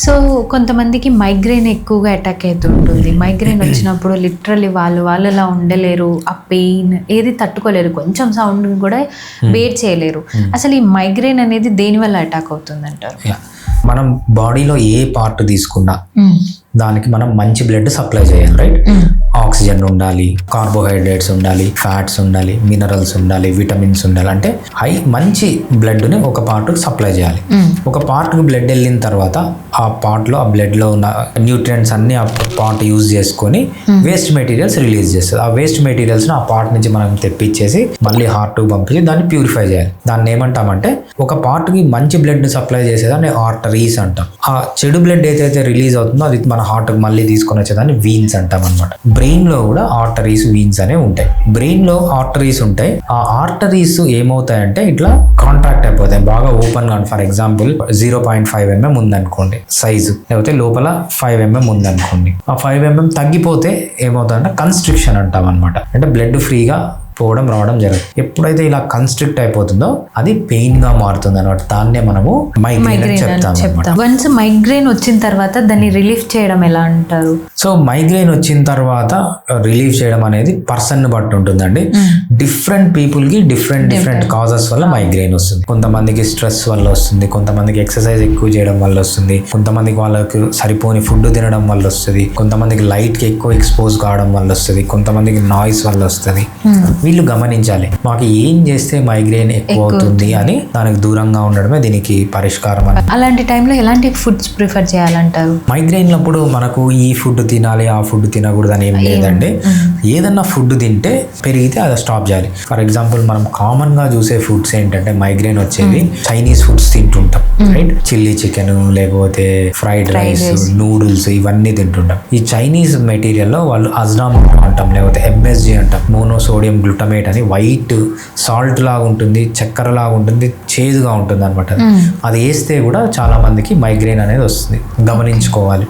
So కొంతమందికి migraine ఎక్కువగా attack అవుతుంటుంది. మైగ్రేన్ వచ్చినప్పుడు లిటరల్లీ వాళ్ళలా ఉండలేరు, ఆ పెయిన్ ఏది తట్టుకోలేరు, కొంచెం సౌండ్ కూడా బేర్ చేయలేరు. అసలు ఈ మైగ్రేన్ అనేది దేని వల్ల అటాక్ అవుతుంది అంటారు? మనం బాడీలో ఏ పార్ట్ తీసుకున్నా దానికి మనం మంచి బ్లడ్ సప్లై చేయాలి, రైట్? ఆక్సిజన్ ఉండాలి, కార్బోహైడ్రేట్స్ ఉండాలి, ఫ్యాట్స్ ఉండాలి, మినరల్స్ ఉండాలి, విటమిన్స్ ఉండాలి. అంటే మంచి బ్లడ్ని ఒక పార్ట్కి సప్లై చేయాలి. ఒక పార్ట్కి బ్లడ్ వెళ్ళిన తర్వాత ఆ పార్ట్లో ఆ బ్లడ్లో ఉన్న న్యూట్రియంట్స్ అన్ని ఆ పార్ట్ యూజ్ చేసుకొని వేస్ట్ మెటీరియల్స్ రిలీజ్ చేస్తుంది. ఆ వేస్ట్ మెటీరియల్స్ని ఆ పార్ట్ నుంచి మనం తెప్పించేసి మళ్ళీ హార్ట్కి పంపించి దాన్ని ప్యూరిఫై చేయాలి. దాన్ని ఏమంటామంటే ఒక పార్ట్కి మంచి బ్లడ్ని సప్లై చేసేదాన్ని ఆర్టరీస్ అంటాం. ఆ చెడు బ్లడ్ ఏదైతే రిలీజ్ అవుతుందో అది మన హార్ట్కి మళ్ళీ తీసుకొని వచ్చేదాన్ని వీన్స్ అంటాం అనమాట. బ్రెయిన్ లో కూడా ఆర్టరీస్, వీన్స్ అనేవి ఉంటాయి. బ్రెయిన్ లో ఆర్టరీస్ ఉంటాయి. ఆ ఆర్టరీస్ ఏమవుతాయంటే ఇట్లా కాంట్రాక్ట్ అయిపోతాయి, బాగా ఓపెన్ గా. ఫర్ ఎగ్జాంపుల్ 0.5 mm ఉందనుకోండి సైజు, లేకపోతే లోపల 5 mm ఉందనుకోండి. ఆ 5 mm తగ్గిపోతే ఏమవుతుందంటే కన్స్ట్రిక్షన్ అంటాం అనమాట. అంటే బ్లడ్ ఫ్రీగా పోవడం రావడం జరుగుతుంది. ఎప్పుడైతే ఇలా కన్స్ట్రిక్ట్ అయిపోతుందో అది పెయిన్ గా మారుతుంది అనమాట. దాన్నే మనము మైగ్రేన్ చెప్తాం. వన్స్ మైగ్రేన్ వచ్చిన తర్వాత దాన్ని రిలీఫ్ చేయడం ఎలా అంటారు? సో మైగ్రేన్ వచ్చిన తర్వాత రిలీఫ్ చేయడం అనేది పర్సన్ బట్టి ఉంటుందండి. డిఫరెంట్ పీపుల్ కి డిఫరెంట్ కాజెస్ వల్ల మైగ్రేన్ వస్తుంది. కొంతమందికి స్ట్రెస్ వల్ల వస్తుంది, కొంతమందికి ఎక్సర్సైజ్ ఎక్కువ చేయడం వల్ల వస్తుంది, కొంతమందికి వాళ్ళకి సరిపోని ఫుడ్ తినడం వల్ల వస్తుంది, కొంతమందికి లైట్ కి ఎక్కువ ఎక్స్పోజ్ కావడం వల్ల వస్తుంది, కొంతమందికి నాయిస్ వల్ల వస్తుంది. వీళ్ళు గమనించాలి మాకు ఏం చేస్తే మైగ్రేన్ ఎక్కువ అవుతుంది అని దానికి దూరంగా ఉండడమే దీనికి పరిష్కారం. అలాంటి టైంలో ఎలాంటి ఫుడ్స్ ప్రిఫర్ చేయాలంటారు? మైగ్రేన్లప్పుడు మనకు ఈ ఫుడ్ తినాలి ఆ ఫుడ్ తినకూడదు అని ఏం లేదండి. ఏదన్నా ఫుడ్ తింటే పెరిగితే అది స్టాప్ చేయాలి. ఫర్ ఎగ్జాంపుల్ మనం కామన్ గా చూసే ఫుడ్స్ ఏంటంటే మైగ్రేన్ వచ్చేది చైనీస్ ఫుడ్స్ తింటుంటాం, రైట్? చిల్లీ చికెన్, లేకపోతే ఫ్రైడ్ రైస్, నూడిల్స్, ఇవన్నీ తింటుంటాం. ఈ చైనీస్ మెటీరియల్ లో వాళ్ళు అజ్నామోటో అంటాం, లేకపోతే MSG అంటాం, మోనోసోడియం గ్లూటమేట్ అని వైట్ సాల్ట్ లాగా ఉంటుంది, చక్కెర లాగా ఉంటుంది, చేదుగా ఉంటుంది అనమాట. అది వేస్తే కూడా చాలా మందికి మైగ్రేన్ అనేది వస్తుంది, గమనించుకోవాలి.